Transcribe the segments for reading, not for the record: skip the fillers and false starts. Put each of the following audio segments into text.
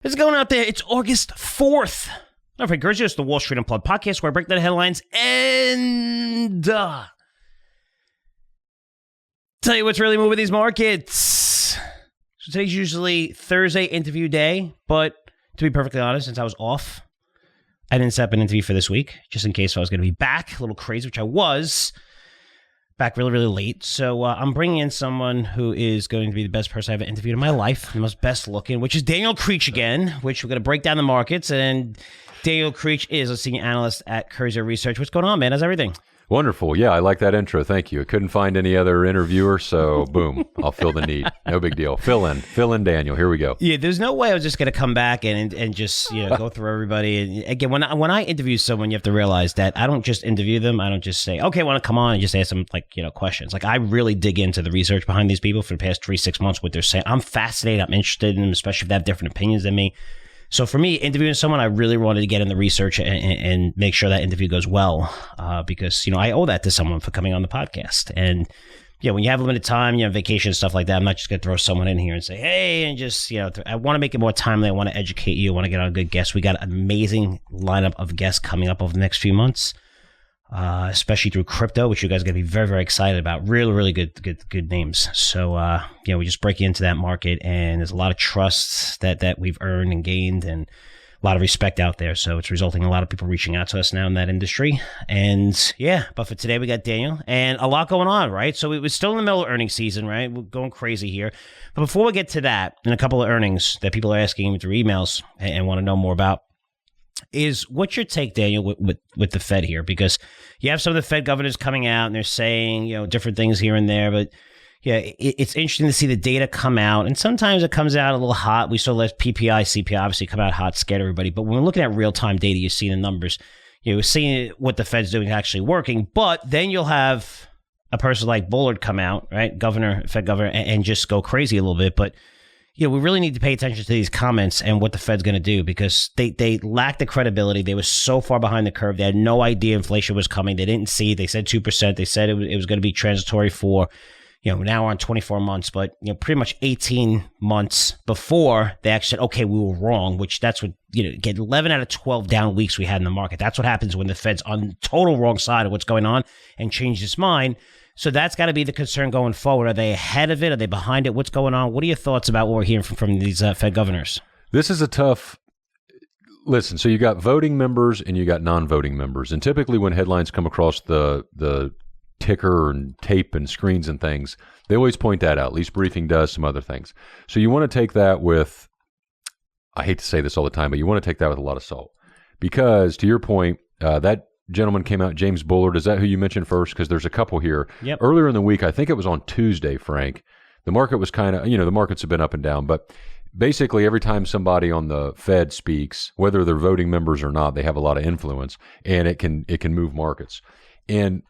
It's going out there. It's August 4th. I'm afraid Curzio is the Wall Street Unplugged podcast where I break down the headlines and tell you what's really moving these markets. So today's usually Thursday interview day, but to be perfectly honest, since I was off, I didn't set up an interview for this week, just in case I was going to be back a little crazy, which I was. Back really, really late. So I'm bringing in someone who is going to be the best person I've ever interviewed in my life, the most best looking, which is Daniel Creech again, which we're going to break down the markets. And Daniel Creech is a senior analyst at Curzio Research. What's going on, man? How's everything? Wonderful. Yeah, I like that intro. Thank you. I couldn't find any other interviewer, so boom, I'll fill the need. No big deal. Fill in, Daniel. Here we go. Yeah, there's no way I was just going to come back and just go through everybody. And again, when I interview someone, you have to realize that I don't just interview them. I don't just say, okay, I want to come on and just ask them questions. Like I really dig into the research behind these people for the past 3-6 months. What they're saying, I'm fascinated. I'm interested in them, especially if they have different opinions than me. So for me, interviewing someone, I really wanted to get in the research and make sure that interview goes well because, I owe that to someone for coming on the podcast. And, when you have limited time, vacation and stuff like that, I'm not just going to throw someone in here and say, hey, and just, I want to make it more timely. I want to educate you. I want to get on a good guest. We got an amazing lineup of guests coming up over the next few months, especially through crypto, which you guys are going to be very, very excited about. Really, really good names. So, we just break into that market, and there's a lot of trust that we've earned and gained, and a lot of respect out there. So it's resulting in a lot of people reaching out to us now in that industry. And but for today, we got Daniel and a lot going on, right? So it was still in the middle of earnings season, right? We're going crazy here. But before we get to that, and a couple of earnings that people are asking me through emails and want to know more about, is what's your take, Daniel, with the Fed here? Because you have some of the Fed governors coming out and they're saying, different things here and there, but it's interesting to see the data come out, and sometimes it comes out a little hot. We saw less PPI, CPI obviously come out hot, scared everybody. But when we're looking at real-time data, you see the numbers. We're seeing what the Fed's doing actually working. But then you'll have a person like Bullard come out, right, Fed governor, and just go crazy a little bit. But we really need to pay attention to these comments and what the Fed's going to do, because they lack the credibility. They were so far behind the curve. They had no idea inflation was coming. They didn't see. They said 2%. They said it was going to be transitory for, now we're on 24 months, but, pretty much 18 months before they actually said, okay, we were wrong, which that's what, get 11 out of 12 down weeks we had in the market. That's what happens when the Fed's on the total wrong side of what's going on and changed its mind. So that's got to be the concern going forward. Are they ahead of it? Are they behind it? What's going on? What are your thoughts about what we're hearing from these Fed governors? This is a tough... Listen, so you got voting members and you got non-voting members. And typically when headlines come across the ticker and tape and screens and things, they always point that out. At least Briefing does, some other things. So you want to take that with... I hate to say this all the time, but you want to take that with a lot of salt. Because to your point, that gentleman came out, James Bullard. Is that who you mentioned first? Because there's a couple here. Yep. Earlier in the week, I think it was on Tuesday, Frank, the market was kind of, the markets have been up and down, but basically every time somebody on the Fed speaks, whether they're voting members or not, they have a lot of influence, and it can move markets. And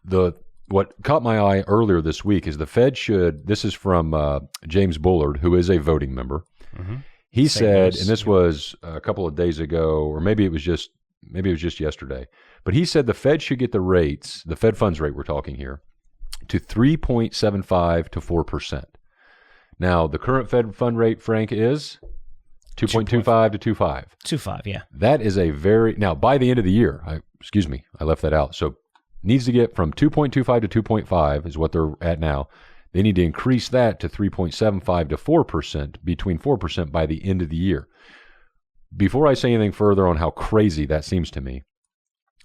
what caught my eye earlier this week is the Fed should, this is from James Bullard, who is a voting member. Mm-hmm. He said, and this was a couple of days ago, or maybe it was just yesterday, but he said the Fed should get the rates, the Fed funds rate we're talking here, to 3.75 to 4%. Now, the current Fed fund rate, Frank, is 2.25 to 2.5. 2.5, yeah. That is now by the end of the year, I left that out. So needs to get from 2.25 to 2.5 is what they're at now. They need to increase that to 3.75 to 4%, between 4% by the end of the year. Before I say anything further on how crazy that seems to me,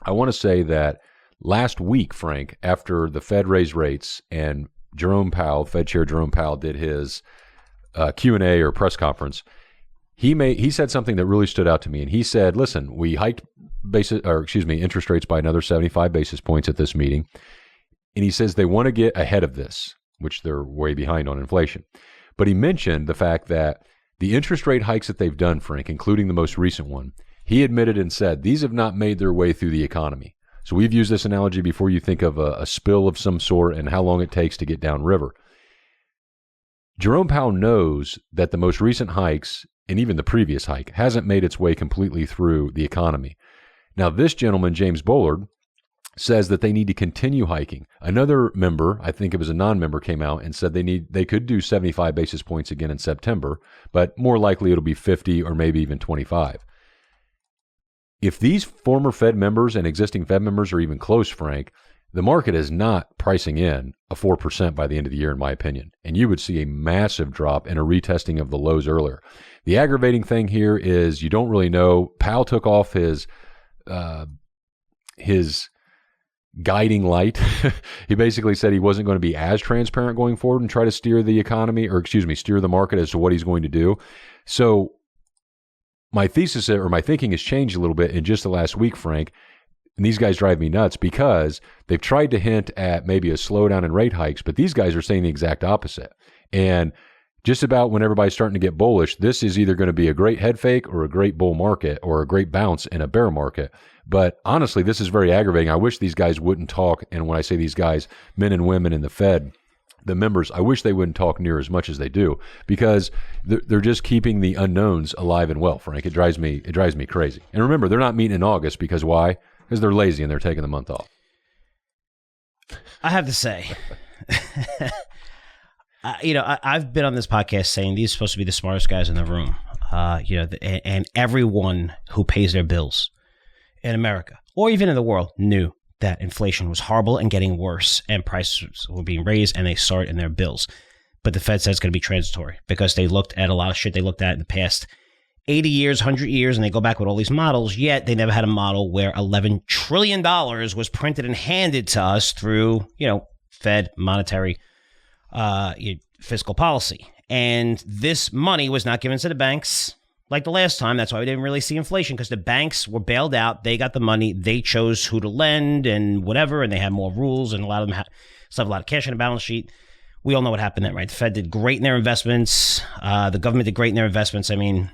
I want to say that last week, Frank, after the Fed raised rates and Jerome Powell, Fed Chair Jerome Powell, did his Q&A or press conference, he said something that really stood out to me. And he said, listen, we hiked interest rates by another 75 basis points at this meeting. And he says they want to get ahead of this, which they're way behind on inflation. But he mentioned the fact that the interest rate hikes that they've done, Frank, including the most recent one, he admitted and said, these have not made their way through the economy. So we've used this analogy before. You think of a spill of some sort and how long it takes to get downriver. Jerome Powell knows that the most recent hikes, and even the previous hike, hasn't made its way completely through the economy. Now, this gentleman, James Bullard, says that they need to continue hiking. Another member, I think it was a non-member, came out and said they could do 75 basis points again in September, but more likely it'll be 50 or maybe even 25. If these former Fed members and existing Fed members are even close, Frank, the market is not pricing in a 4% by the end of the year, in my opinion. And you would see a massive drop and a retesting of the lows earlier. The aggravating thing here is you don't really know. Powell took off his guiding light. He basically said he wasn't going to be as transparent going forward and try to steer the economy, or steer the market as to what he's going to do. So my thesis or my thinking has changed a little bit in just the last week, Frank. And these guys drive me nuts because they've tried to hint at maybe a slowdown in rate hikes, but these guys are saying the exact opposite. And just about when everybody's starting to get bullish, this is either going to be a great head fake or a great bull market or a great bounce in a bear market. But honestly, this is very aggravating. I wish these guys wouldn't talk. And when I say these guys, men and women in the Fed, the members, I wish they wouldn't talk near as much as they do, because they're just keeping the unknowns alive and well, Frank. It drives me crazy. And remember, they're not meeting in August because why? Because they're lazy and they're taking the month off. I have to say, I've been on this podcast saying these are supposed to be the smartest guys in the room. And everyone who pays their bills in America or even in the world knew that inflation was horrible and getting worse and prices were being raised and they saw it in their bills. But the Fed said it's going to be transitory because they looked at a lot of shit they looked at in the past 80 years, 100 years, and they go back with all these models, yet they never had a model where $11 trillion was printed and handed to us through, Fed monetary fiscal policy. And this money was not given to the banks like the last time. That's why we didn't really see inflation, because the banks were bailed out. They got the money. They chose who to lend and whatever, and they had more rules, and a lot of them still have a lot of cash on the balance sheet. We all know what happened then, right? The Fed did great in their investments. The government did great in their investments. I mean,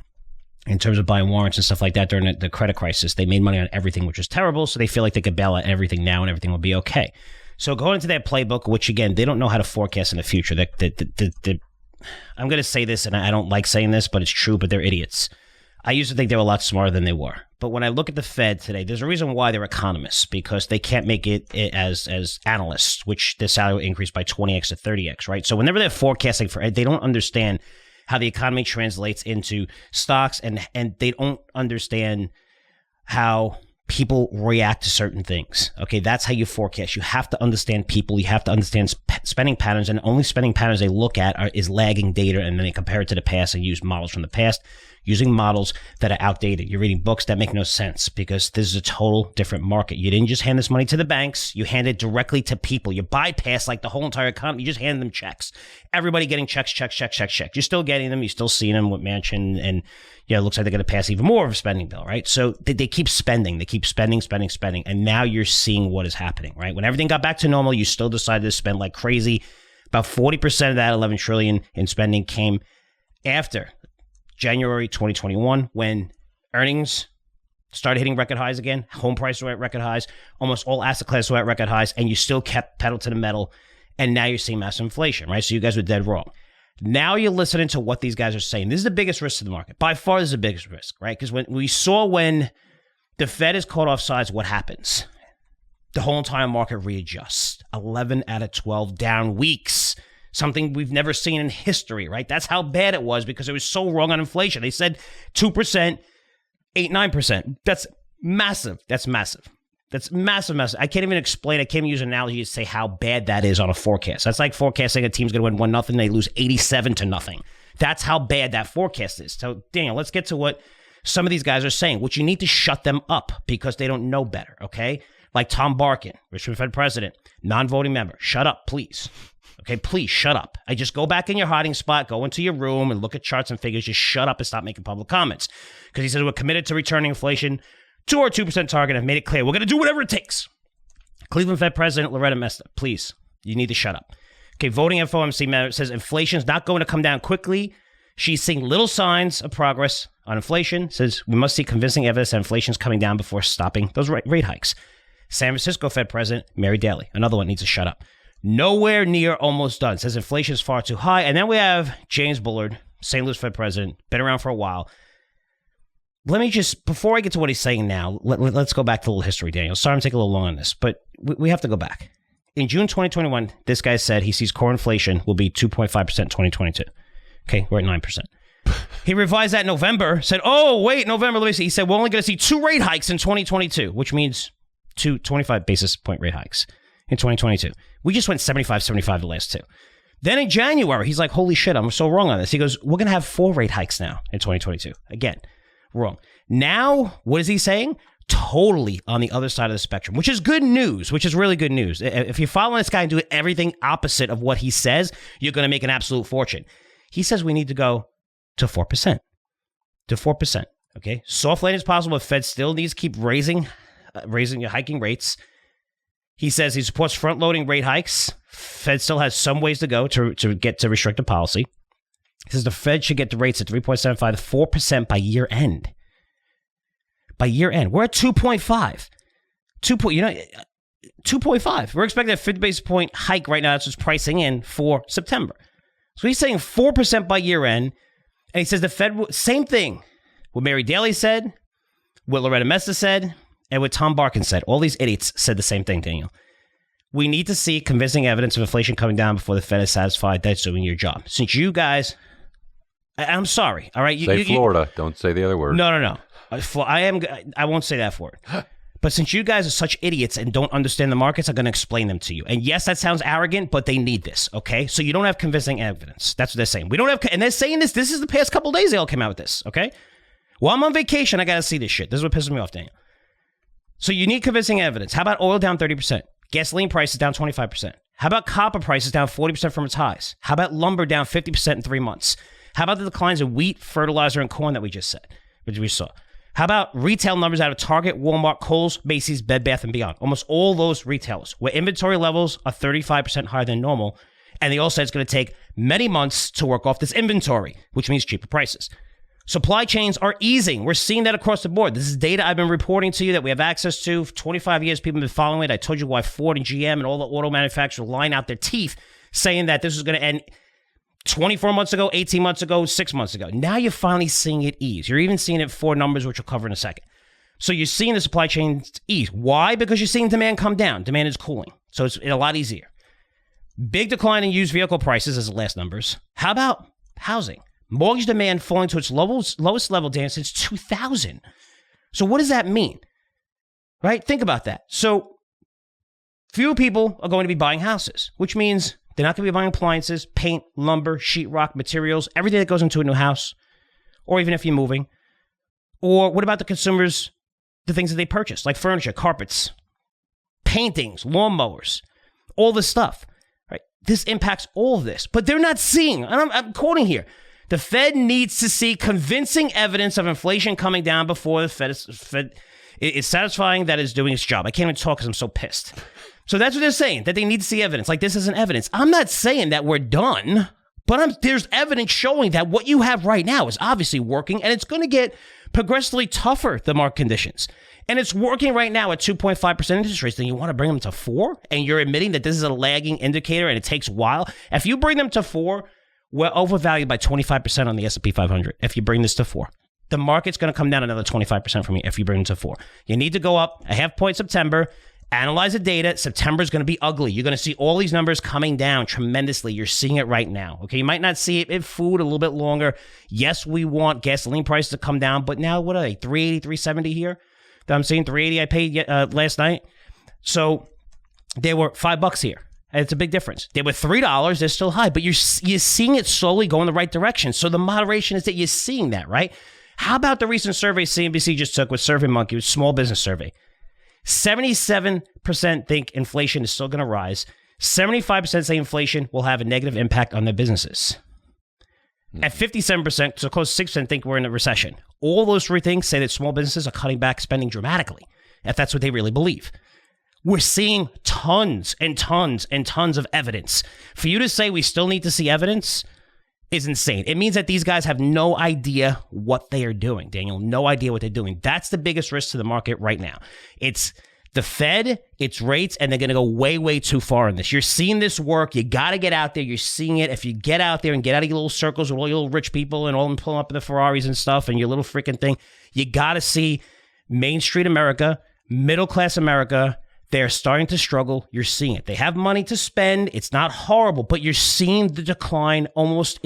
in terms of buying warrants and stuff like that during the credit crisis, they made money on everything, which was terrible. So they feel like they could bail out everything now and everything will be okay. So going into that playbook, which again, they don't know how to forecast in the future. I'm going to say this, and I don't like saying this, but it's true, but they're idiots. I used to think they were a lot smarter than they were. But when I look at the Fed today, there's a reason why they're economists, because they can't make it as analysts, which their salary will increase by 20x to 30x, right? So whenever they're forecasting they don't understand how the economy translates into stocks, and they don't understand how people react to certain things. Okay, that's how you forecast. You have to understand people. You have to understand spending patterns, and only spending patterns they look at is lagging data, and then they compare it to the past and use models from the past, using models that are outdated. You're reading books that make no sense because this is a total different market. You didn't just hand this money to the banks. You hand it directly to people. You bypass like the whole entire economy. You just hand them checks. Everybody getting checks. You're still getting them. You're still seeing them with Manchin, and it looks like they're going to pass even more of a spending bill, right? So they keep spending. They keep spending. And now you're seeing what is happening, right? When everything got back to normal, you still decided to spend like crazy. About 40% of that $11 trillion in spending came after January 2021, when earnings started hitting record highs again. Home prices were at record highs. Almost all asset classes were at record highs, and you still kept pedal to the metal. And now you're seeing massive inflation, right? So you guys were dead wrong. Now you're listening to what these guys are saying. This is the biggest risk to the market. By far, this is the biggest risk, right? Because when the Fed is caught off sides, what happens? The whole entire market readjusts. 11 out of 12 down weeks. Something we've never seen in history, right? That's how bad it was, because it was so wrong on inflation. They said 2%, 9%. That's massive. That's massive. I can't even explain. I can't even use an analogy to say how bad that is on a forecast. That's like forecasting a team's going to win 1-0, they lose 87-0. That's how bad that forecast is. So, Daniel, let's get to what some of these guys are saying, which you need to shut them up because they don't know better, okay? Like Tom Barkin, Richmond Fed president, non-voting member. Shut up, please. Okay, please shut up. I just go back in your hiding spot, go into your room and look at charts and figures. Just shut up and stop making public comments. Because he says we're committed to returning inflation to our 2% target and have made it clear we're going to do whatever it takes. Cleveland Fed President Loretta Mester, please, you need to shut up. Okay, voting FOMC says inflation is not going to come down quickly. She's seeing little signs of progress on inflation. Says we must see convincing evidence that inflation is coming down before stopping those rate hikes. San Francisco Fed President Mary Daly, another one, needs to shut up. Nowhere near almost done. Says inflation is far too high. And then we have James Bullard, St. Louis Fed President, been around for a while. let me just, before I get to what he's saying now, let's go back to a little history, Daniel. Sorry, I'm taking a little long on this, but we have to go back. In June 2021, this guy said he sees core inflation will be 2.5% in 2022. Okay, we're at 9%. He revised that in November, said, oh, wait, November, let me see. He said, we're only going to see 2 rate hikes in 2022, which means 2 25 basis point rate hikes in 2022. We just went 75 the last 2. Then in January, he's like, holy shit, I'm so wrong on this. He goes, we're going to have 4 rate hikes now in 2022. Again, wrong. Now, what is he saying? Totally on the other side of the spectrum, which is good news, which is really good news. If you follow this guy and do everything opposite of what he says, you're going to make an absolute fortune. He says we need to go to 4%. To 4%. Okay? Soft landing is possible, but Fed still needs to keep hiking rates. He says he supports front-loading rate hikes. Fed still has some ways to go to get to restrictive policy. He says the Fed should get the rates at 3.75 to 4% by year end. By year end, we're at 2.5. 2.5. We're expecting a 50 basis point hike right now. That's what's pricing in for September. So he's saying 4% by year end. And he says the Fed, same thing. What Mary Daly said, what Loretta Mester said, and what Tom Barkin said. All these idiots said the same thing, Daniel. We need to see convincing evidence of inflation coming down before the Fed is satisfied that it's doing your job. Since you guys, I'm sorry, all right? Say Florida. Don't say the other word. No. I won't say that for it. But since you guys are such idiots and don't understand the markets, I'm going to explain them to you. And yes, that sounds arrogant, but they need this, okay? So you don't have convincing evidence. That's what they're saying. We don't have, and they're saying this. This is the past couple of days they all came out with this, okay? Well, I'm on vacation. I got to see this shit. This is what pisses me off, Daniel. So you need convincing evidence. How about oil down 30%? Gasoline prices down 25%. How about copper prices down 40% from its highs? How about lumber down 50% in 3 months? How about the declines in wheat, fertilizer, and corn that we just said, which we saw? How about retail numbers out of Target, Walmart, Kohl's, Macy's, Bed Bath & Beyond? Almost all those retailers where inventory levels are 35% higher than normal, and they all said it's going to take many months to work off this inventory, which means cheaper prices. Supply chains are easing. We're seeing that across the board. This is data I've been reporting to you that we have access to. For 25 years, people have been following it. I told you why Ford and GM and all the auto manufacturers line out their teeth saying that this is going to end 24 months ago, 18 months ago, 6 months ago. Now you're finally seeing it ease. You're even seeing it for numbers, which we'll cover in a second. So you're seeing the supply chain ease. Why? Because you're seeing demand come down. Demand is cooling. So it's a lot easier. Big decline in used vehicle prices as the last numbers. How about housing? Mortgage demand falling to its lowest level, Dan, since 2000. So what does that mean? Right? Think about that. So fewer people are going to be buying houses, which means they're not going to be buying appliances, paint, lumber, sheetrock, materials, everything that goes into a new house, or even if you're moving. Or what about the consumers, the things that they purchase, like furniture, carpets, paintings, lawnmowers, all this stuff, right? This impacts all of this, but they're not seeing, and I'm quoting here, the Fed needs to see convincing evidence of inflation coming down before the Fed is satisfying that it's doing its job. I can't even talk because I'm so pissed. So that's what they're saying, that they need to see evidence. Like, this isn't evidence. I'm not saying that we're done, but there's evidence showing that what you have right now is obviously working, and it's going to get progressively tougher, the market conditions. And it's working right now at 2.5% interest rates. Then you want to bring them to 4%? And you're admitting that this is a lagging indicator and it takes a while? If you bring them to 4%, we're overvalued by 25% on the S&P 500 if you bring this to 4%. The market's going to come down another 25% from you if you bring it to 4%. You need to go up a half point September. Analyze the data. September is going to be ugly. You're going to see all these numbers coming down tremendously. You're seeing it right now. Okay, you might not see it in food a little bit longer. Yes, we want gasoline prices to come down, but now what are they? 380, 370 here? That I'm seeing 380 I paid last night. So they were $5 here. And it's a big difference. They were $3. They're still high, but you're seeing it slowly go in the right direction. So the moderation is that you're seeing that, right? How about the recent survey CNBC just took with SurveyMonkey, with small business survey? 77% think inflation is still going to rise. 75% say inflation will have a negative impact on their businesses. At 57%, so close to 6% think we're in a recession. All those three things say that small businesses are cutting back spending dramatically, if that's what they really believe. We're seeing tons and tons and tons of evidence. For you to say we still need to see evidence is insane. It means that these guys have no idea what they are doing, Daniel. No idea what they're doing. That's the biggest risk to the market right now. It's The Fed, its rates, and they're going to go way, way too far in this. You're seeing this work. You got to get out there. You're seeing it. If you get out there and get out of your little circles with all your little rich people and all them pulling up in the Ferraris and stuff and your little freaking thing, you got to see Main Street America, middle class America. They're starting to struggle. You're seeing it. They have money to spend. It's not horrible, but you're seeing the decline almost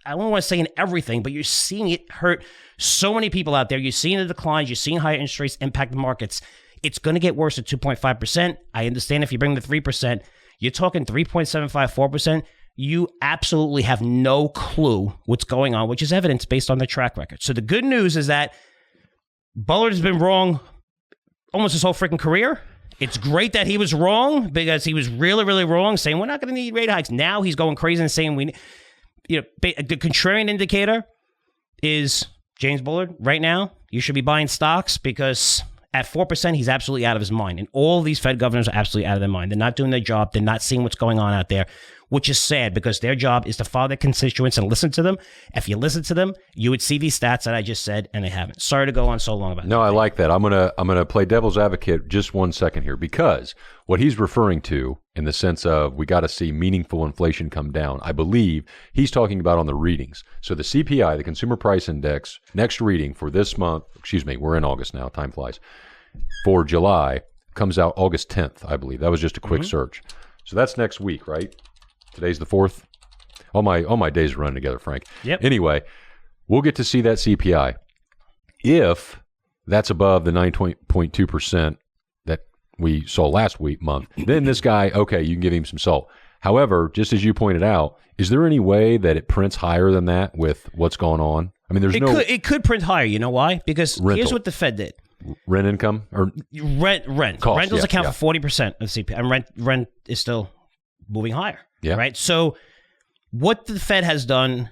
I don't want to say in everything, but you're seeing it hurt so many people out there. You're seeing the declines. You're seeing higher interest rates impact the markets. It's going to get worse at 2.5%. I understand if you bring the 3%, you're talking 3.75, 4%. You absolutely have no clue what's going on, which is evidence based on the track record. So the good news is that Bullard has been wrong almost his whole freaking career. It's great that he was wrong because he was really, really wrong, saying we're not going to need rate hikes. Now he's going crazy and saying the contrarian indicator is James Bullard. Right now, you should be buying stocks because at 4%, he's absolutely out of his mind. And all these Fed governors are absolutely out of their mind. They're not doing their job. They're not seeing what's going on out there, which is sad because their job is to follow their constituents and listen to them. If you listen to them, you would see these stats that I just said, and they haven't. Sorry to go on so long about that. No, I like that. I'm gonna play devil's advocate just 1 second here, because what he's referring to in the sense of we got to see meaningful inflation come down, I believe he's talking about on the readings. So the CPI, the Consumer Price Index, next reading for this month, we're in August now, time flies, for July, comes out August 10th, I believe. That was just a quick search. So that's next week, right? Today's the 4th. All my days run together, Frank. Yep. Anyway, we'll get to see that CPI. If that's above the 9.2% that we saw last month, then this guy, okay, you can give him some salt. However, just as you pointed out, is there any way that it prints higher than that with what's going on? I mean, it could print higher. You know why? Because here's what the Fed did. Rent income or rent. Cost, Rentals account for 40% of CPI, and rent is still moving higher. Yeah. Right. So, what the Fed has done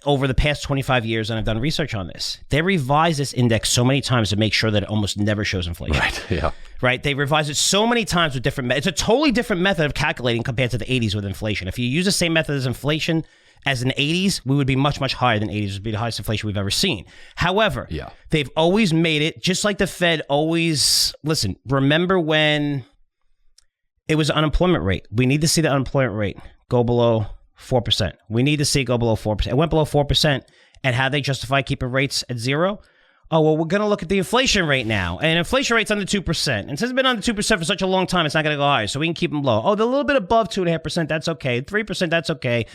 over the past 25 years, and I've done research on this, they revise this index so many times to make sure that it almost never shows inflation. Right. Yeah. Right. They revise it so many times with different. It's a totally different method of calculating compared to the 80s with inflation. If you use the same method as inflation as in the 80s, we would be much, much higher than 80s. It would be the highest inflation we've ever seen. However, they've always made it, just like the Fed always, listen, remember when it was unemployment rate. We need to see the unemployment rate go below 4%. We need to see it go below 4%. It went below 4%, and how they justify keeping rates at zero? Oh, well, we're going to look at the inflation rate now. And inflation rate's under 2%. And since it's been under 2% for such a long time, it's not going to go higher. So we can keep them low. Oh, they're a little bit above 2.5%. That's okay. 3%, that's okay.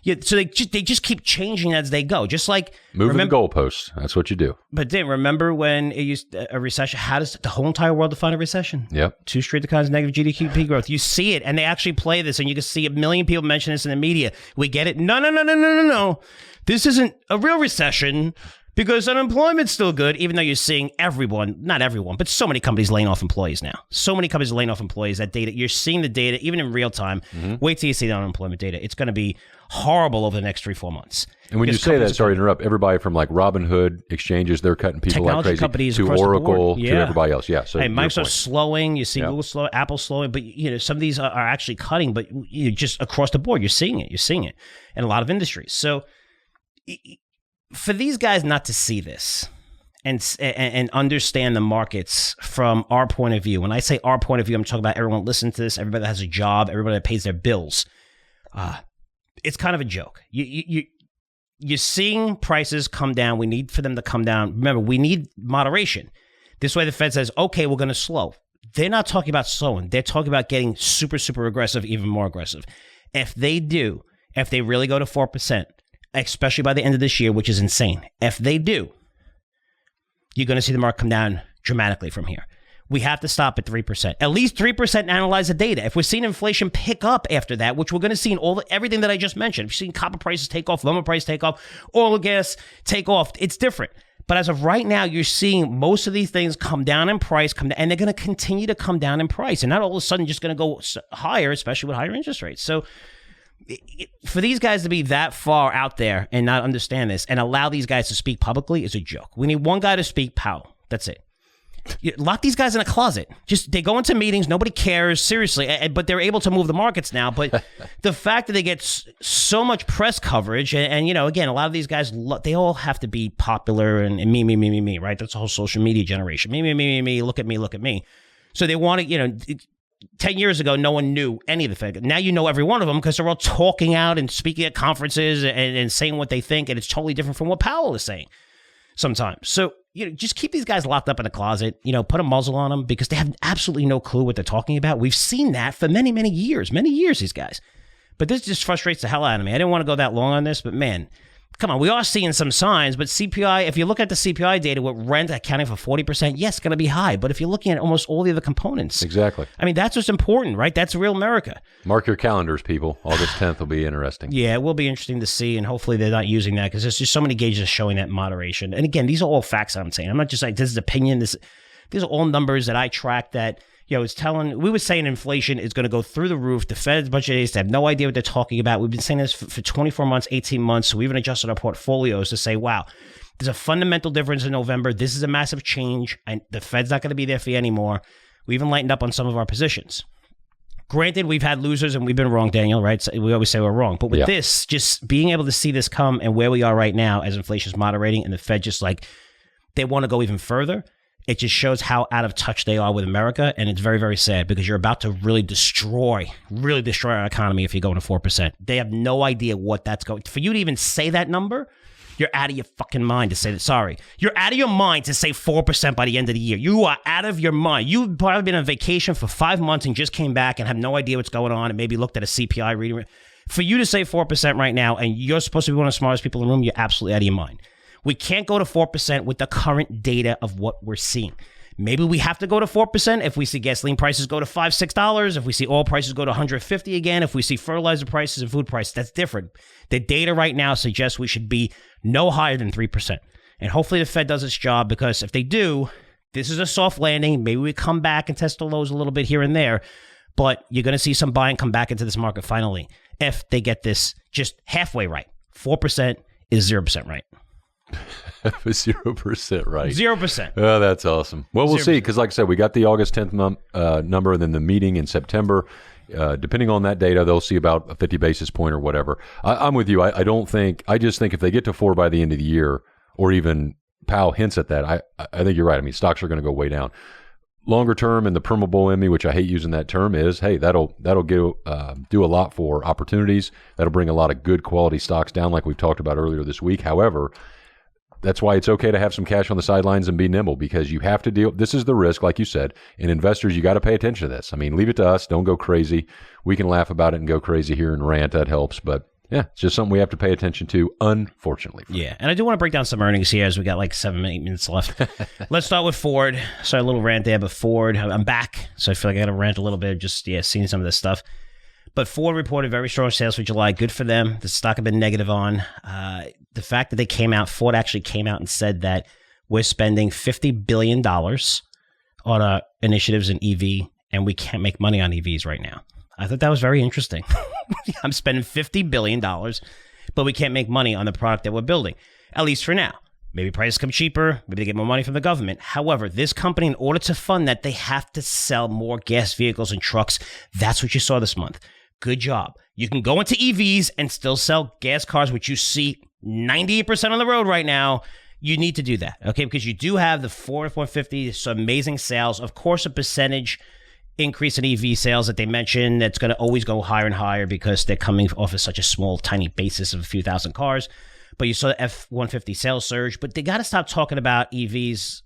Yeah, so they just keep changing as they go. Just like moving the goalposts. That's what you do. But then remember when it used a recession? How does the whole entire world define a recession? Yep. 2 straight declines of negative GDP growth. You see it, and they actually play this, and you can see a million people mention this in the media. We get it. No. This isn't a real recession because unemployment's still good, even though you're seeing everyone, not everyone, but so many companies laying off employees now. So many companies are laying off employees. That data, you're seeing the data, even in real time. Wait till you see the unemployment data. It's going to be horrible over the next 3-4 months. And when you say that, sorry to interrupt, everybody from like Robinhood exchanges, they're cutting people like crazy, companies to Oracle, to everybody else. Yeah. So Microsoft's slowing. You see Google slowing, Apple slowing, but some of these are actually cutting. But just across the board, you're seeing it. You're seeing it in a lot of industries. So for these guys not to see this and understand the markets from our point of view, when I say our point of view, I'm talking about everyone listening to this, everybody that has a job, everybody that pays their bills. It's kind of a joke. You're seeing prices come down. We need for them to come down. Remember, we need moderation. This way the Fed says, okay, we're going to slow. They're not talking about slowing. They're talking about getting super, super aggressive, even more aggressive. If they really go to 4%, especially by the end of this year, which is insane. If they do, you're going to see the market come down dramatically from here. We have to stop at 3%. At least 3% and analyze the data. If we're seeing inflation pick up after that, which we're going to see in everything that I just mentioned, if you're seeing copper prices take off, lumber prices take off, oil and gas take off, it's different. But as of right now, you're seeing most of these things come down in price, and they're going to continue to come down in price. And not all of a sudden just going to go higher, especially with higher interest rates. So for these guys to be that far out there and not understand this and allow these guys to speak publicly is a joke. We need one guy to speak, Powell. That's it. lock these guys in a closet. Just they go into meetings, nobody cares, seriously, but they're able to move the markets now. But the fact that they get so much press coverage, and again, a lot of these guys, they all have to be popular and me, right? That's the whole social media generation. Me, look at me. So they want to, 10 years ago, no one knew any of the Fed. Now you know every one of them because they're all talking out and speaking at conferences and saying what they think, and it's totally different from what Powell is saying sometimes. So, just keep these guys locked up in a closet, put a muzzle on them because they have absolutely no clue what they're talking about. We've seen that for many, many years, these guys. But this just frustrates the hell out of me. I didn't want to go that long on this, but man, come on, we are seeing some signs, but CPI, if you look at the CPI data with rent accounting for 40%, yes, going to be high. But if you're looking at almost all the other components. Exactly. I mean, that's what's important, right? That's real America. Mark your calendars, people. August 10th will be interesting. Yeah, it will be interesting to see, and hopefully they're not using that because there's just so many gauges showing that moderation. And again, these are all facts I'm saying. I'm not just like, this is opinion. These are all numbers that I track that, it's telling, we were saying inflation is going to go through the roof. The Fed's budget aides have no idea what they're talking about. We've been saying this for 24 months, 18 months. So we even adjusted our portfolios to say, wow, there's a fundamental difference in November. This is a massive change. And the Fed's not going to be there for you anymore. We even lightened up on some of our positions. Granted, we've had losers and we've been wrong, Daniel, right? So we always say we're wrong. But with this, just being able to see this come and where we are right now as inflation is moderating and the Fed just they want to go even further. It just shows how out of touch they are with America, and it's very, very sad because you're about to really destroy our economy if you go into 4%. They have no idea what that's going. For you to even say that number, you're out of your fucking mind to say that. Sorry, you're out of your mind to say 4% by the end of the year. You are out of your mind. You've probably been on vacation for 5 months and just came back and have no idea what's going on, and maybe looked at a CPI reading. For you to say 4% right now, and you're supposed to be one of the smartest people in the room, you're absolutely out of your mind. We can't go to 4% with the current data of what we're seeing. Maybe we have to go to 4% if we see gasoline prices go to $5, $6, if we see oil prices go to $150 again, if we see fertilizer prices and food prices. That's different. The data right now suggests we should be no higher than 3%. And hopefully the Fed does its job, because if they do, this is a soft landing. Maybe we come back and test the lows a little bit here and there, but you're going to see some buying come back into this market finally if they get this just halfway right. 4% is 0% right. 0% right. 0%. Oh, that's awesome. Well, we'll 0%. See, because like I said, we got the August 10th number, and then the meeting in September. Depending on that data, they'll see about a 50 basis point or whatever. I'm with you. I just think if they get to 4 by the end of the year, or even Powell hints at that, I think you're right. I mean, stocks are going to go way down. Longer term, and the permeable in me, which I hate using that term, is, hey, that'll do a lot for opportunities. That'll bring a lot of good quality stocks down, like we've talked about earlier this week. However, that's why it's okay to have some cash on the sidelines and be nimble, because you have to deal. This is the risk, like you said. And investors, you got to pay attention to this. I mean, leave it to us. Don't go crazy. We can laugh about it and go crazy here and rant. That helps. But yeah, it's just something we have to pay attention to, unfortunately. Yeah, and I do want to break down some earnings here as we got like 7, 8 minutes left. Let's start with Ford. Sorry, a little rant there, but Ford, I'm back. So I feel like I got to rant a little bit, just seeing some of this stuff. But Ford reported very strong sales for July. Good for them. The stock had been negative on. The fact that they came out, Ford actually came out and said that we're spending $50 billion on our initiatives in EV, and we can't make money on EVs right now. I thought that was very interesting. I'm spending $50 billion, but we can't make money on the product that we're building, at least for now. Maybe prices come cheaper. Maybe they get more money from the government. However, this company, in order to fund that, they have to sell more gas vehicles and trucks. That's what you saw this month. Good job. You can go into EVs and still sell gas cars, which you see 98% on the road right now. You need to do that, okay? Because you do have the Ford F-150, some amazing sales. Of course, a percentage increase in EV sales that they mentioned that's going to always go higher and higher because they're coming off of such a small, tiny basis of a few thousand cars. But you saw the F-150 sales surge. But they got to stop talking about EVs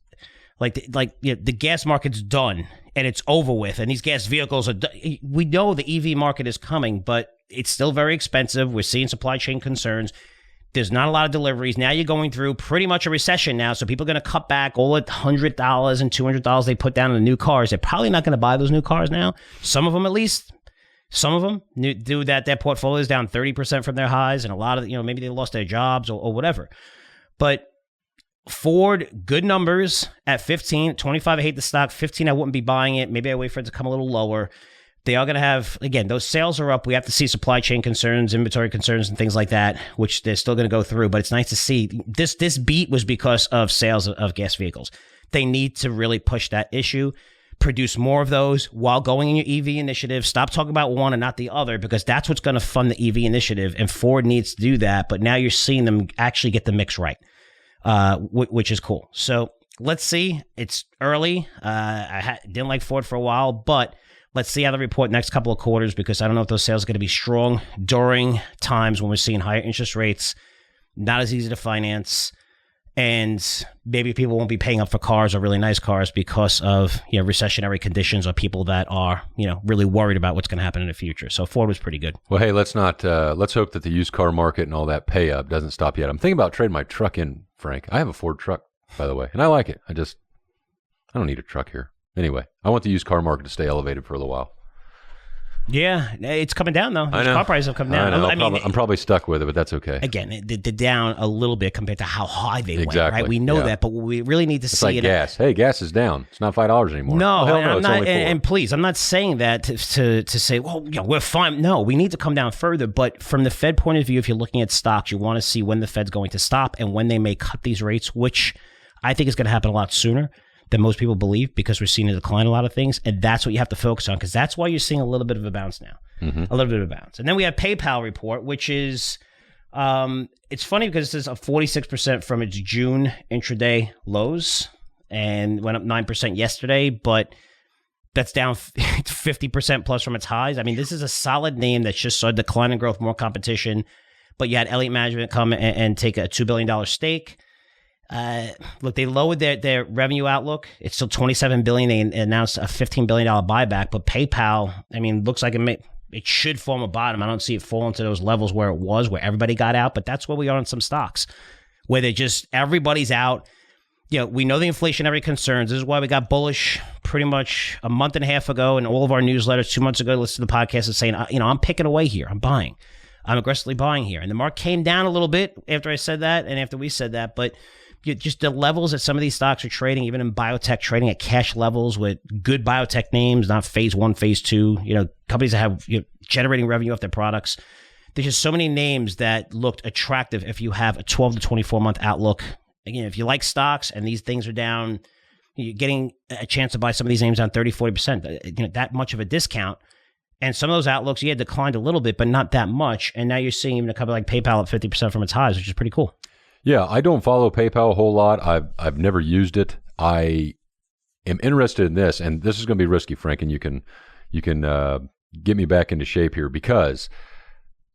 the gas market's done and it's over with. And these gas vehicles are we know the EV market is coming, but it's still very expensive. We're seeing supply chain concerns. There's not a lot of deliveries. Now you're going through pretty much a recession now. So people are going to cut back all the $100 and $200 they put down on the new cars. They're probably not going to buy those new cars now. Some of them, at least. Some of them do that. Their portfolio is down 30% from their highs. And a lot of, maybe they lost their jobs or whatever. But Ford, good numbers at 15, 25. I hate the stock. 15, I wouldn't be buying it. Maybe I wait for it to come a little lower. They are going to have, again, those sales are up. We have to see supply chain concerns, inventory concerns, and things like that, which they're still going to go through. But it's nice to see. This beat was because of sales of gas vehicles. they need to really push that issue, produce more of those while going in your EV initiative. Stop talking about one and not the other, because that's what's going to fund the EV initiative, and Ford needs to do that. But now you're seeing them actually get the mix right, which is cool. So let's see. It's early. I didn't like Ford for a while, but let's see how they report next couple of quarters, because I don't know if those sales are going to be strong during times when we're seeing higher interest rates, not as easy to finance, and maybe people won't be paying up for cars or really nice cars because of recessionary conditions, or people that are really worried about what's going to happen in the future. So Ford was pretty good. Well, hey, let's hope that the used car market and all that pay up doesn't stop yet. I'm thinking about trading my truck in, Frank. I have a Ford truck, by the way, and I like it. I don't need a truck here. Anyway, I want the used car market to stay elevated for a little while. Yeah, it's coming down, though. Car prices have come down. I know. I'm probably stuck with it, but that's okay. Again, they're down a little bit compared to how high they went, right? We know that, but we really need to see it. It's like gas. Hey, gas is down. It's not $5 anymore. No, no, I'm it's not, only $4. and please, I'm not saying that to say, well, we're fine. No, we need to come down further. But from the Fed point of view, if you're looking at stocks, you want to see when the Fed's going to stop and when they may cut these rates, which I think is going to happen a lot sooner than most people believe, because we're seeing a decline in a lot of things. And that's what you have to focus on, because that's why you're seeing a little bit of a bounce now. Mm-hmm. A little bit of a bounce. And then we have PayPal report, which is, it's funny because this is up 46% from its June intraday lows and went up 9% yesterday, but that's down 50% plus from its highs. I mean, this is a solid name that's just saw decline in growth, more competition, but you had Elliott Management come and take a $2 billion stake. Look, they lowered their revenue outlook. It's still $27 billion. They announced a $15 billion buyback, but PayPal, I mean, looks like it should form a bottom. I don't see it falling to those levels where it was, where everybody got out, but that's where we are in some stocks, where everybody's out. We know the inflationary concerns. This is why we got Bullish pretty much a month and a half ago, and all of our newsletters 2 months ago, listen to the podcast and saying, I'm picking away here. I'm buying. I'm aggressively buying here. And the market came down a little bit after I said that and after we said that, but just the levels that some of these stocks are trading, even in biotech, trading at cash levels with good biotech names, not phase 1, phase 2, companies that have generating revenue off their products. There's just so many names that looked attractive if you have a 12 to 24 month outlook. Again, if you like stocks and these things are down, you're getting a chance to buy some of these names down 30, 40%, that much of a discount. And some of those outlooks, declined a little bit, but not that much. And now you're seeing even a company like PayPal at 50% from its highs, which is pretty cool. Yeah, I don't follow PayPal a whole lot. I've never used it. I am interested in this, and this is going to be risky, Frank, and you can get me back into shape here, because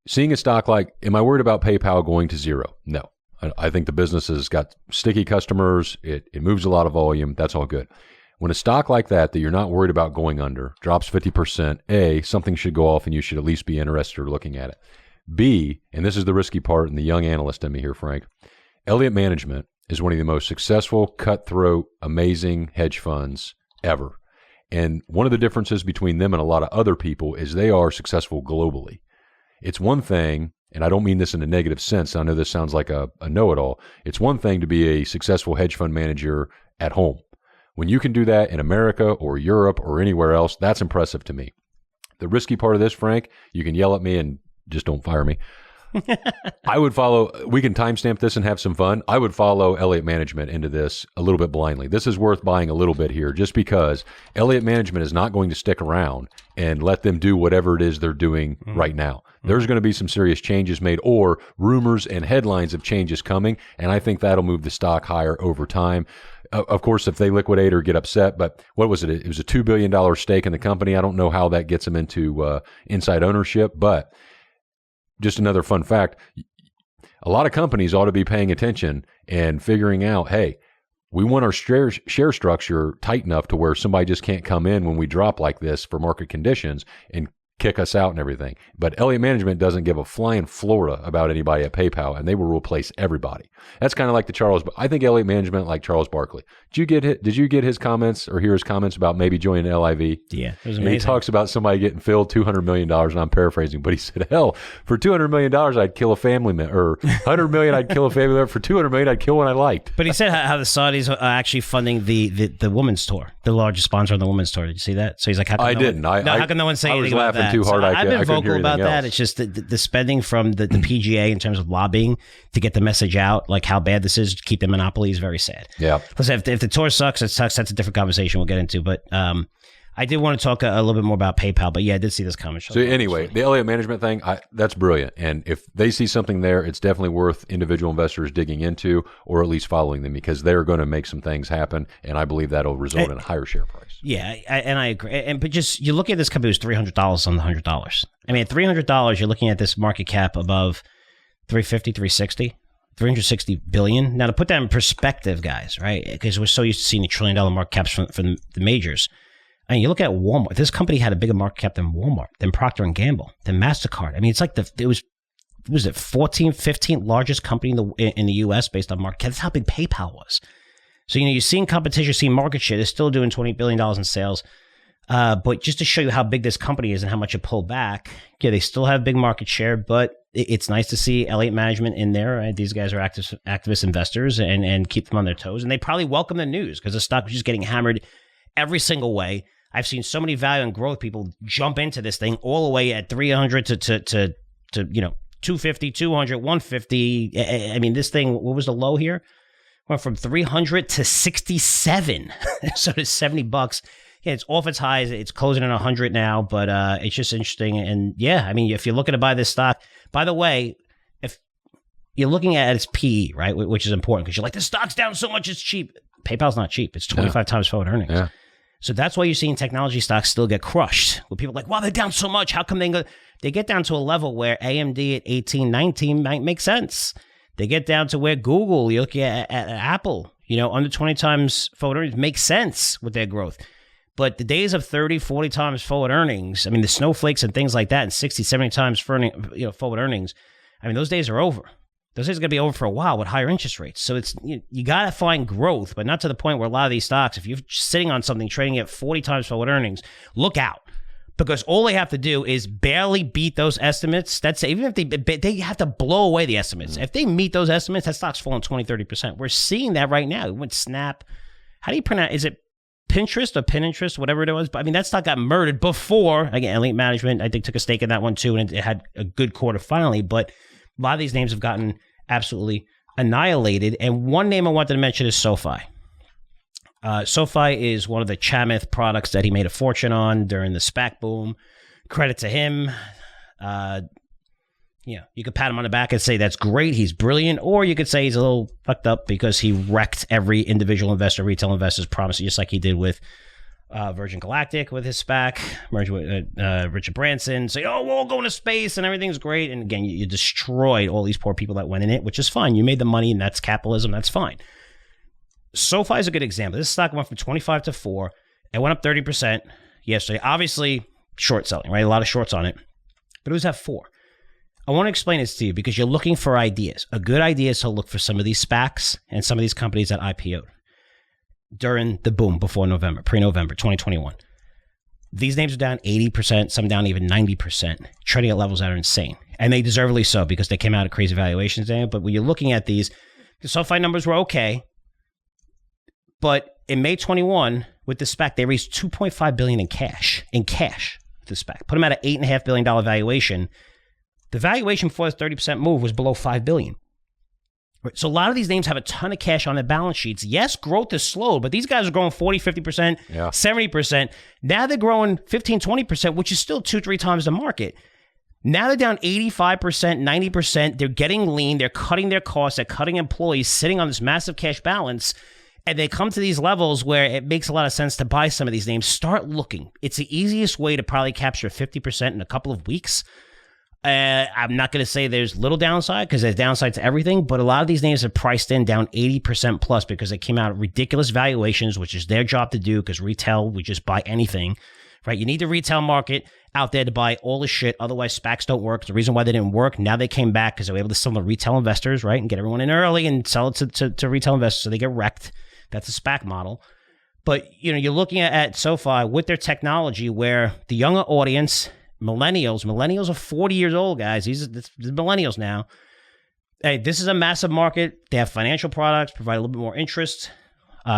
seeing a stock like, am I worried about PayPal going to zero? No. I think the business has got sticky customers. It moves a lot of volume. That's all good. When a stock like that you're not worried about going under drops 50%, something should go off and you should at least be interested or looking at it. B, and this is the risky part and the young analyst in me here, Frank, Elliott Management is one of the most successful, cutthroat, amazing hedge funds ever. And one of the differences between them and a lot of other people is they are successful globally. It's one thing, and I don't mean this in a negative sense, I know this sounds like a know-it-all, it's one thing to be a successful hedge fund manager at home. When you can do that in America or Europe or anywhere else, that's impressive to me. The risky part of this, Frank, you can yell at me and just don't fire me. I would follow, we can timestamp this and have some fun. I would follow Elliott Management into this a little bit blindly. This is worth buying a little bit here just because Elliott Management is not going to stick around and let them do whatever it is they're doing right now. There's going to be some serious changes made or rumors and headlines of changes coming, and I think that'll move the stock higher over time. Of course, if they liquidate or get upset, but what was it? It was a $2 billion stake in the company. I don't know how that gets them into inside ownership, but just another fun fact, a lot of companies ought to be paying attention and figuring out, hey, we want our share structure tight enough to where somebody just can't come in when we drop like this for market conditions and kick us out and everything. But Elliott Management doesn't give a flying Florida about anybody at PayPal, and they will replace everybody. That's kind of like I think Elliott Management like Charles Barkley. Did you get his comments or hear his comments about maybe joining LIV? Yeah, it was amazing. And he talks about somebody getting filled $200 million, and I'm paraphrasing, but he said, hell, for $200 million, I'd kill a family member, or $100 million, I'd kill a family member. For $200 million, I'd kill one I liked. But he said how the Saudis are actually funding the women's tour, the largest sponsor on the women's tour. Did you see that? So he's like, how come how come no one's saying anything about that? laughed too hard. I've been I couldn't hear vocal about that. else. It's just the spending from the PGA in terms of lobbying to get the message out, like how bad this is to keep the monopoly, is very sad. Yeah. Listen, if the tour sucks, it sucks. That's a different conversation we'll get into. But I did want to talk a little bit more about PayPal. But yeah, I did see this comment. So anyway, the Elliott management thing, that's brilliant. And if they see something there, it's definitely worth individual investors digging into, or at least following them, because they're going to make some things happen. And I believe that'll result in a higher share price. Yeah, and I agree. But just, you look at this company, it was $300 on the $100. I mean, at $300, you're looking at this market cap above 350, 360. 360 billion. Now, to put that in perspective, guys, right? Because we're so used to seeing the $1 trillion market caps from the majors. I mean, you look at Walmart. This company had a bigger market cap than Walmart, than Procter & Gamble, than MasterCard. I mean, it's like it was 14th, 15th largest company in the U.S. based on market cap. That's how big PayPal was. So, you're seeing competition, you're seeing market share. They're still doing $20 billion in sales. But just to show you how big this company is and how much it pulled back, yeah, they still have big market share, but it's nice to see Elliott Management in there. Right? These guys are activist investors and keep them on their toes. And they probably welcome the news because the stock was just getting hammered every single way. I've seen so many value and growth people jump into this thing all the way at 300 to 250, 200, 150. I mean, this thing, what was the low here? Went from 300 to 67. So it's $70. Yeah, it's off its highs. It's closing at 100 now, but it's just interesting. And yeah, I mean, if you're looking to buy this stock, by the way, if you're looking at its PE, right, which is important because you're like, the stock's down so much, it's cheap. PayPal's not cheap. It's 25 times forward earnings. Yeah. So that's why you're seeing technology stocks still get crushed. Where people are like, wow, they're down so much. How come they get down to a level where AMD at 18, 19 might make sense. They get down to where Google, you look at Apple, under 20 times forward earnings makes sense with their growth. But the days of 30, 40 times forward earnings, I mean, the snowflakes and things like that, and 60, 70 times forward earnings, I mean, those days are over. Those days are going to be over for a while with higher interest rates. So it's you got to find growth, but not to the point where a lot of these stocks, if you're sitting on something trading at 40 times forward earnings, look out. Because all they have to do is barely beat those estimates. That's even if they have to blow away the estimates. If they meet those estimates, that stock's falling 20, 30%. We're seeing that right now. It went Snap. How do you pronounce? Is it Pinterest or Pinterest, whatever it was? But I mean, that stock got murdered before. Again, Elliott Management, I think, took a stake in that one too, and it had a good quarter finally. But a lot of these names have gotten absolutely annihilated. And one name I wanted to mention is SoFi. SoFi is one of the Chamath products that he made a fortune on during the SPAC boom. Credit to him. You could pat him on the back and say that's great, he's brilliant, or you could say he's a little fucked up because he wrecked every individual investor, retail investor's promise, just like he did with Virgin Galactic with his SPAC, merged with Richard Branson, say, oh, we're all going to space and everything's great. And again, you destroyed all these poor people that went in it, which is fine. You made the money and that's capitalism. That's fine. SoFi is a good example. This stock went from 25 to 4. It went up 30% yesterday. Obviously, short selling, right? A lot of shorts on it. But it was at 4. I want to explain this to you because you're looking for ideas. A good idea is to look for some of these SPACs and some of these companies that IPO'd during the boom before November, pre-November 2021. These names are down 80%, some down even 90%, trading at levels that are insane. And they deservedly so because they came out at crazy valuations there. But when you're looking at these, the SoFi numbers were okay. But in May 21, with the SPAC, they raised $2.5 billion in cash with the SPAC. Put them at an $8.5 billion valuation. The valuation before the 30% move was below $5 billion. So a lot of these names have a ton of cash on their balance sheets. Yes, growth is slow, but these guys are growing 40, 50%, 70%. Now they're growing 15, 20%, which is still 2-3 times the market. Now they're down 85%, 90%. They're getting lean. They're cutting their costs. They're cutting employees, sitting on this massive cash balance. And they come to these levels where it makes a lot of sense to buy some of these names. Start looking. It's the easiest way to probably capture 50% in a couple of weeks. I'm not going to say there's little downside because there's downside to everything, but a lot of these names are priced in down 80% plus because they came out at ridiculous valuations, which is their job to do because retail, we just buy anything, right? You need the retail market out there to buy all the shit. Otherwise, SPACs don't work. The reason why they didn't work, now they came back because they were able to sell to retail investors, right? And get everyone in early and sell it to retail investors so they get wrecked. That's a SPAC model. But, you're looking at SoFi with their technology where the younger audience, millennials are 40 years old, guys. These are millennials now. Hey, this is a massive market. They have financial products, provide a little bit more interest,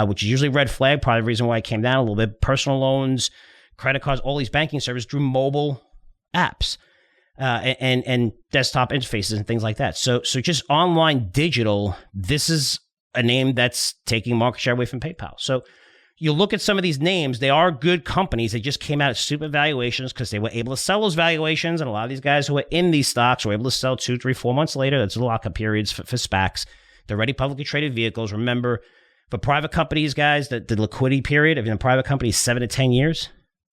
which is usually red flag, probably the reason why it came down a little bit. Personal loans, credit cards, all these banking services through mobile apps and desktop interfaces and things like that. So just online digital, this is a name that's taking market share away from PayPal. So you look at some of these names, they are good companies. They just came out at stupid valuations because they were able to sell those valuations. And a lot of these guys who are in these stocks were able to sell 2, 3, 4 months later. That's the lockup periods for SPACs. They're already publicly traded vehicles. Remember, for private companies, guys, the liquidity period of a private company is 7 to 10 years.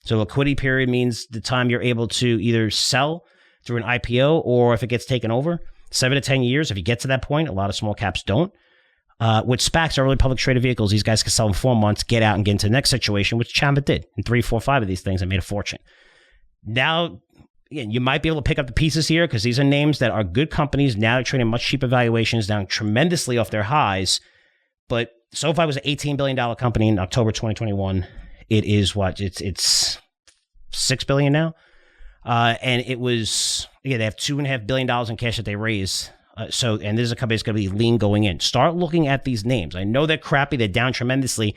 So liquidity period means the time you're able to either sell through an IPO or if it gets taken over, 7 to 10 years. If you get to that point, a lot of small caps don't. With SPACs, early public traded vehicles, these guys can sell in 4 months, get out and get into the next situation, which Chamath did in 3, 4, 5 of these things and made a fortune. Now, again, you might be able to pick up the pieces here because these are names that are good companies. Now they're trading much cheaper valuations, down tremendously off their highs. But SoFi was an $18 billion company in October 2021. It is what? It's $6 billion now. And it was, they have $2.5 billion in cash that they raised. And this is a company that's going to be lean going in. Start looking at these names. I know they're crappy. They're down tremendously.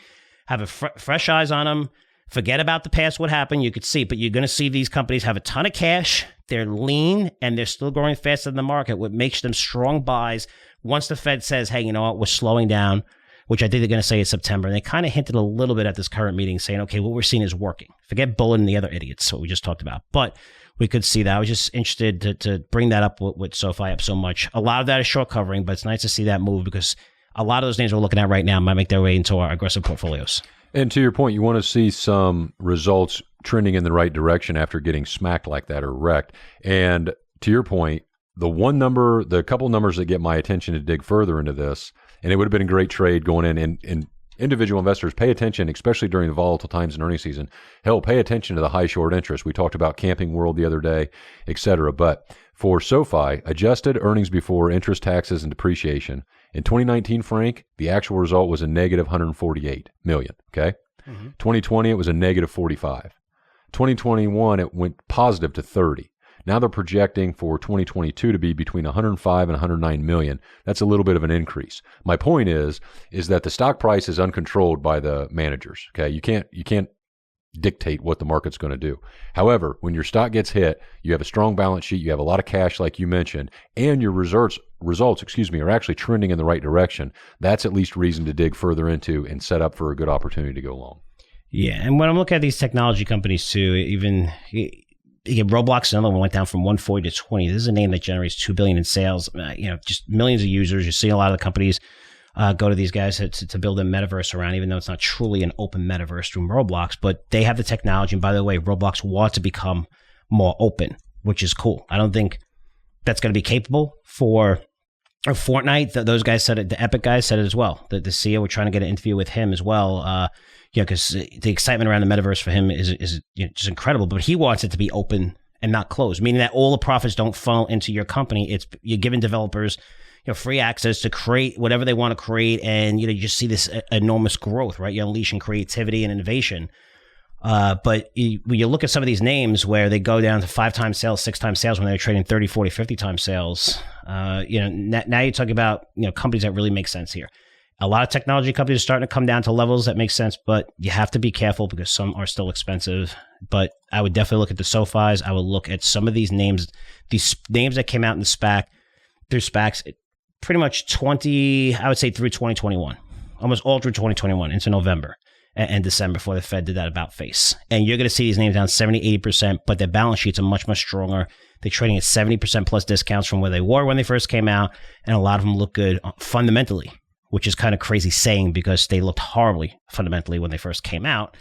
Have a fresh eyes on them. Forget about the past, what happened. You could see, but you're going to see these companies have a ton of cash. They're lean and they're still growing faster than the market, what makes them strong buys. Once the Fed says, hey, you know what, we're slowing down, which I think they're going to say in September. And they kind of hinted a little bit at this current meeting saying, okay, what we're seeing is working. Forget Bullish and the other idiots, what we just talked about. But we could see that. I was just interested to bring that up with SoFi up so much. A lot of that is short covering, but it's nice to see that move because a lot of those names we're looking at right now might make their way into our aggressive portfolios. And to your point, you want to see some results trending in the right direction after getting smacked like that or wrecked. And to your point, the couple numbers that get my attention to dig further into this, and it would have been a great trade going in, and individual investors, pay attention, especially during the volatile times in earnings season. Hell, pay attention to the high short interest. We talked about Camping World the other day, et cetera. But for SoFi, adjusted earnings before interest, taxes, and depreciation, in 2019, Frank, the actual result was a negative 148 million, okay? 2020, it was a negative 45. 2021, it went positive to 30. Now they're projecting for 2022 to be between 105 and 109 million. That's a little bit of an increase. My point is that the stock price is uncontrolled by the managers. Okay, you can't dictate what the market's going to do. However, when your stock gets hit, you have a strong balance sheet, you have a lot of cash, like you mentioned, and your results, are actually trending in the right direction. That's at least reason to dig further into and set up for a good opportunity to go long. Yeah, and when I'm looking at these technology companies too, even Roblox, another one, went down from 140 to 20. This is a name that generates $2 billion in sales. Just millions of users. You see a lot of the companies go to these guys to build a metaverse around, even though it's not truly an open metaverse through Roblox. But they have the technology. And by the way, Roblox wants to become more open, which is cool. I don't think that's going to be capable for Fortnite. Those guys said it. The Epic guys said it as well. The CEO, we're trying to get an interview with him as well. Because the excitement around the metaverse for him is just incredible. But he wants it to be open and not closed, meaning that all the profits don't funnel into your company. You're giving developers free access to create whatever they want to create, and you just see this enormous growth, right? You're unleashing creativity and innovation. But when you look at some of these names where they go down to 5 times sales, 6 times sales when they're trading 30, 40, 50 times sales, now you're talking about companies that really make sense here. A lot of technology companies are starting to come down to levels that make sense, but you have to be careful because some are still expensive. But I would definitely look at the SoFis. I would look at some of these names that came out in the SPAC. Through SPACs, pretty much through 2021, almost all through 2021 into November and December before the Fed did that about face. And you're going to see these names down 70, 80%, but their balance sheets are much, much stronger. They're trading at 70% plus discounts from where they were when they first came out, and a lot of them look good fundamentally, which is kind of crazy saying because they looked horribly fundamentally when they first came out.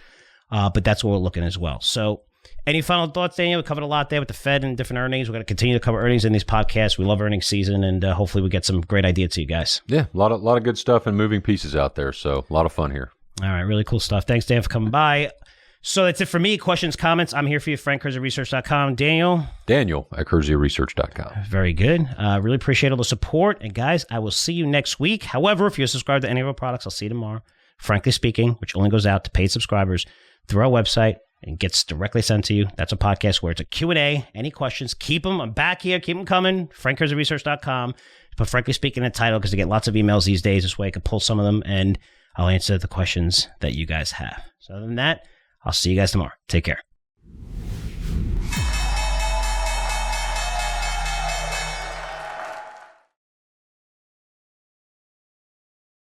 But that's what we're looking as well. So any final thoughts, Daniel? We covered a lot there with the Fed and different earnings. We're going to continue to cover earnings in these podcasts. We love earnings season, and hopefully we get some great ideas to you guys. Yeah, a lot of good stuff and moving pieces out there. So a lot of fun here. All right, really cool stuff. Thanks, Dan, for coming by. So that's it for me. Questions, comments, I'm here for you, FrankCurzioResearch.com. Daniel at CurzioResearch.com. Very good. Really appreciate all the support. And guys, I will see you next week. However, if you're subscribed to any of our products, I'll see you tomorrow. Frankly Speaking, which only goes out to paid subscribers through our website and gets directly sent to you. That's a podcast where it's a Q&A. Any questions, keep them. I'm back here. Keep them coming. FrankCurzioResearch.com. Put Frankly Speaking in the title because I get lots of emails these days. This way I can pull some of them and I'll answer the questions that you guys have. So other than that, I'll see you guys tomorrow. Take care.